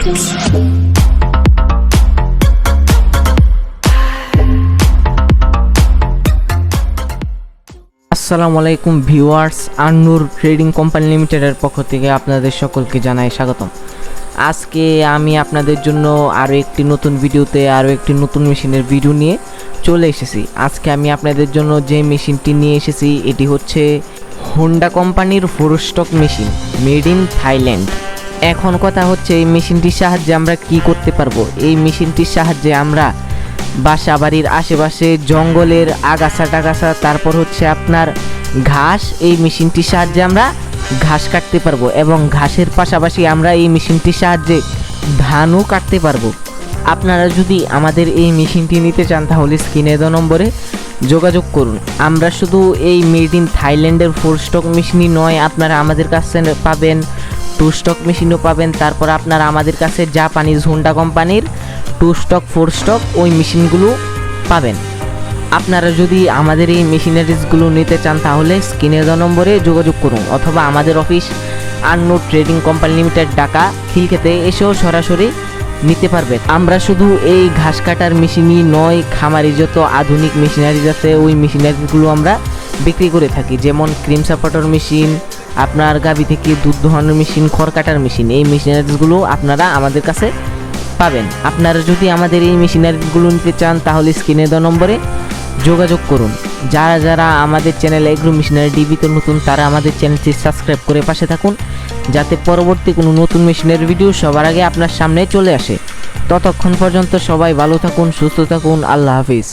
আসসালামু আলাইকুম viewers, আন-নূর trading company লিমিটেডের পক্ষ থেকে আপনাদের সকলকে জানাই স্বাগতম। আজকে আমি আপনাদের জন্য আরও একটি নতুন ভিডিওতে আরও একটি নতুন মেশিনের ভিডিও নিয়ে চলে এসেছি। আজকে আমি আপনাদের জন্য যে মেশিনটি নিয়ে এসেছি এটি হচ্ছে হোন্ডা কোম্পানির 4 stock machine, made in Thailand. এখন কথা হচ্ছে এই মেশিনটির সাহায্যে আমরা কি করতে পারবো। এই মেশিনটির সাহায্যে আমরা বাসা বাড়ির আশেপাশে জঙ্গলের আগাছা টাগাছা, তারপর হচ্ছে আপনার ঘাস, এই মেশিনটির সাহায্যে আমরা ঘাস কাটতে পারবো এবং ঘাসের পাশাপাশি আমরা এই মেশিনটির সাহায্যে ধানও কাটতে পারবো। আপনারা যদি আমাদের এই মেশিনটি নিতে চান তাহলে স্ক্রিনে দেওয়া নম্বরে যোগাযোগ করুন। আমরা শুধু এই মেড ইন থাইল্যান্ডের 4 স্টক মেশিনই নয়, আপনারা আমাদের কাছে পাবেন 2 স্টক মেশিনও পাবেন। তারপর আপনারা আমাদের কাছে জাপানিজ হোন্ডা কোম্পানির 2 স্টক 4 স্টক ওই মেশিনগুলো পাবেন। আপনারা যদি আমাদের এই মেশিনারিজগুলো নিতে চান তাহলে স্ক্রিনে দেওয়া নম্বরে যোগাযোগ করুন, অথবা আমাদের office An Noor trading company limited, Dhaka খিলক্ষেতে এসেও সরাসরি নিতে পারবেন। আমরা শুধু এই ঘাস কাটার মেশিনই নয়, খামারি যত আধুনিক মেশিনারিজ আছে ওই মেশিনারিজগুলো আমরা বিক্রি করে থাকি, যেমন ক্রিম সাপোর্টার মেশিন, আপনার গাভী থেকে দুধ দোহানোর মেশিন, খড় কাটার মেশিন, এই মেশিনারিজগুলো আপনারা আমাদের কাছে পাবেন। আপনারা যদি আমাদের এই মেশিনারিজগুলো নিতে চান তাহলে স্ক্রিনে দেওয়া নম্বরে যোগাযোগ করুন। যারা যারা আমাদের চ্যানেল এগ্রো মেশিনারি ডিবিতে নতুন তারা আমাদের চ্যানেলটি সাবস্ক্রাইব করে পাশে থাকুন, যাতে পরবর্তী কোনো নতুন মেশিনের ভিডিও সবার আগে আপনার সামনে চলে আসে। ততক্ষণ পর্যন্ত সবাই ভালো থাকুন, সুস্থ থাকুন। আল্লাহ হাফিজ।